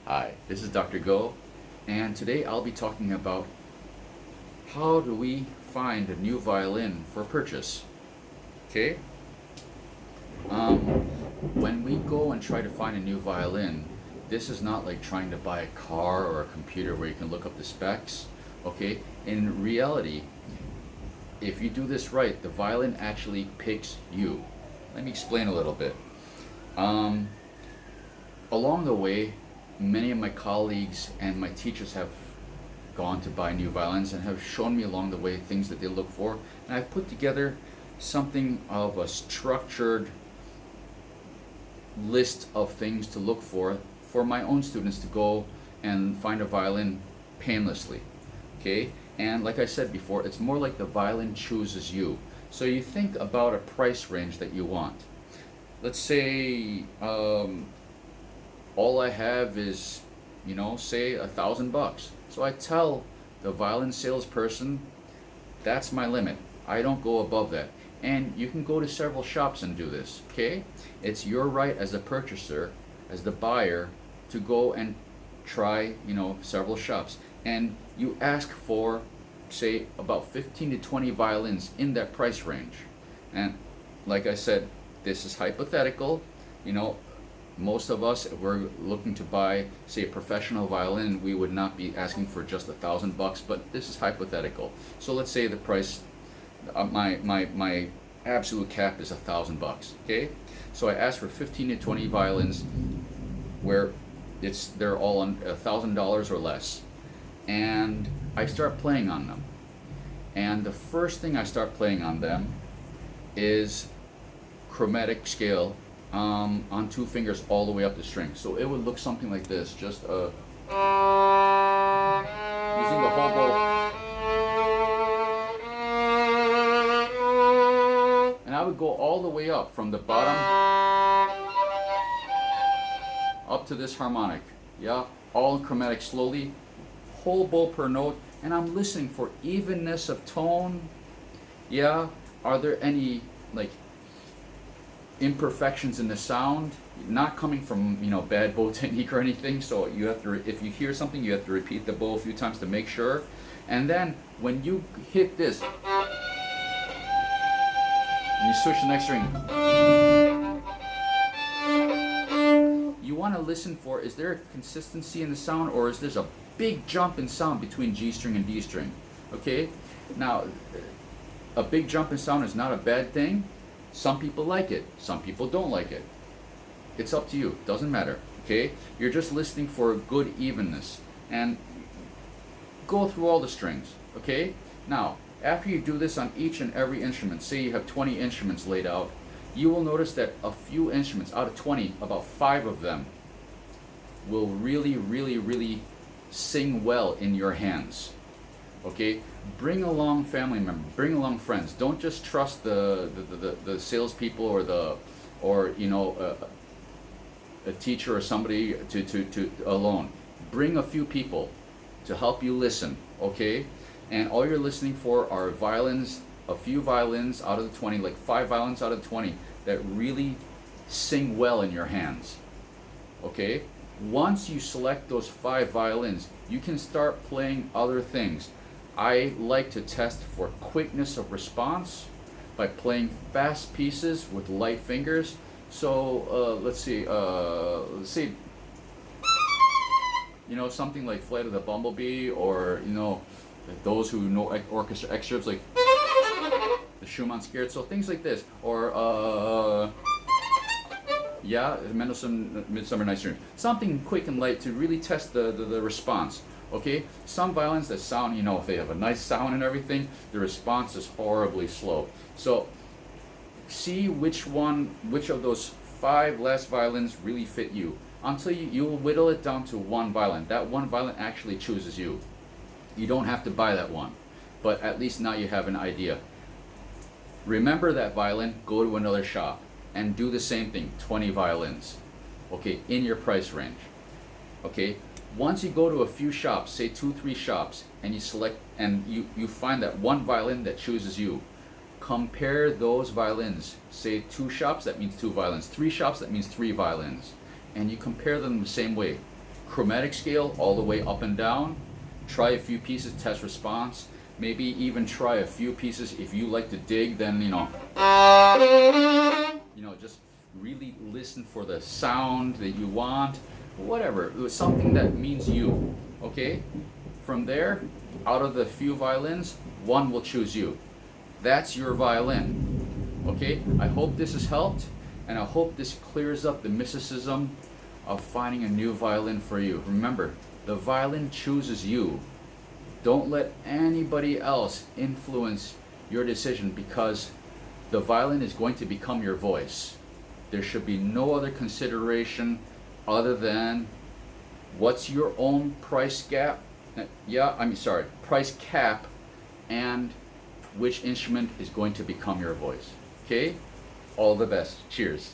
Hi, this is Dr. Go, and today I'll be talking about how do we find a new violin for purchase. Okay? Um, when we go and try to find a new violin, this is not like trying to buy a car or a computer where you can look up the specs. Okay? In reality, if you do this right, the violin actually picks you. Let me explain a little bit. Um, Along the way, many of my colleagues and my teachers have gone to buy new violins and have shown me along the way things that they look for. And I've put together something of a structured list of things to look for my own students to go and find a violin painlessly. Okay? And like I said before, it's more like the violin chooses you. So you think about a price range that you want. Let's say all I have is, say $1,000. So I tell the violin salesperson, that's my limit. I don't go above that. And you can go to several shops and do this, okay? It's your right as a purchaser, as the buyer, to go and try, several shops. And you ask for, say, about 15 to 20 violins in that price range. And like I said, this is hypothetical, you know, most of us, if we're looking to buy, say, a professional violin, we would not be asking for just $1,000, but this is hypothetical. So let's say the price, my absolute cap is $1,000. Okay, so I asked for 15 to 20 violins, where they're all on $1,000 or less, and I start playing on them. And the first thing I start playing on them is chromatic scale on two fingers all the way up the string. So it would look something like this, just using the hobo. And I would go all the way up from the bottom up to this harmonic. Yeah, all chromatic slowly, whole bow per note, and I'm listening for evenness of tone. Yeah, are there any like imperfections in the sound, not coming from bad bow technique or anything. So you have to, if you hear something, you have to repeat the bow a few times to make sure. And then when you hit this, and you switch the next string, you want to listen for, is there a consistency in the sound, or is there a big jump in sound between G string and D string? Okay, now a big jump in sound is not a bad thing. Some people like it, some people don't like it. It's up to you, doesn't matter, okay? You're just listening for a good evenness, and go through all the strings, okay? Now, after you do this on each and every instrument, say you have 20 instruments laid out, you will notice that a few instruments, out of 20, about 5 of them will really, really, really sing well in your hands. Okay, bring along family members, bring along friends. Don't just trust the salespeople or a teacher or somebody to alone. Bring a few people to help you listen. Okay, and all you're listening for are violins, a few violins out of the 20, like 5 violins out of 20 that really sing well in your hands. Okay, once you select those 5 violins, you can start playing other things. I like to test for quickness of response by playing fast pieces with light fingers. So let's see, something like Flight of the Bumblebee, or those who know orchestra excerpts like the Schumann Scherzo, things like this, or Mendelssohn Midsummer Night's Dream. Something quick and light to really test the response. Okay, some violins that sound, if they have a nice sound and everything, the response is horribly slow. So see which of those 5 last violins really fit you, until you'll whittle it down to one violin. That one violin actually chooses you. You don't have to buy that one, but at least now you have an idea. Remember that violin, go to another shop and do the same thing, 20 violins, okay, in your price range. Okay, once you go to a few shops, say 2-3 shops, and you select, and you find that one violin that chooses you, compare those violins. Say 2 shops, that means 2 violins. 3 shops, that means 3 violins. And you compare them the same way. chromatic scale all the way up and down. Try a few pieces, test response. Maybe even try a few pieces. If you like to dig, then just really listen for the sound that you want. Whatever, it was something that means you. Okay? From there, out of the few violins, one will choose you. That's your violin. Okay? I hope this has helped, and I hope this clears up the mysticism of finding a new violin for you. Remember, the violin chooses you. Don't let anybody else influence your decision, because the violin is going to become your voice. There should be no other consideration other than what's your own price gap. Price cap, and which instrument is going to become your voice. Okay? All the best. Cheers.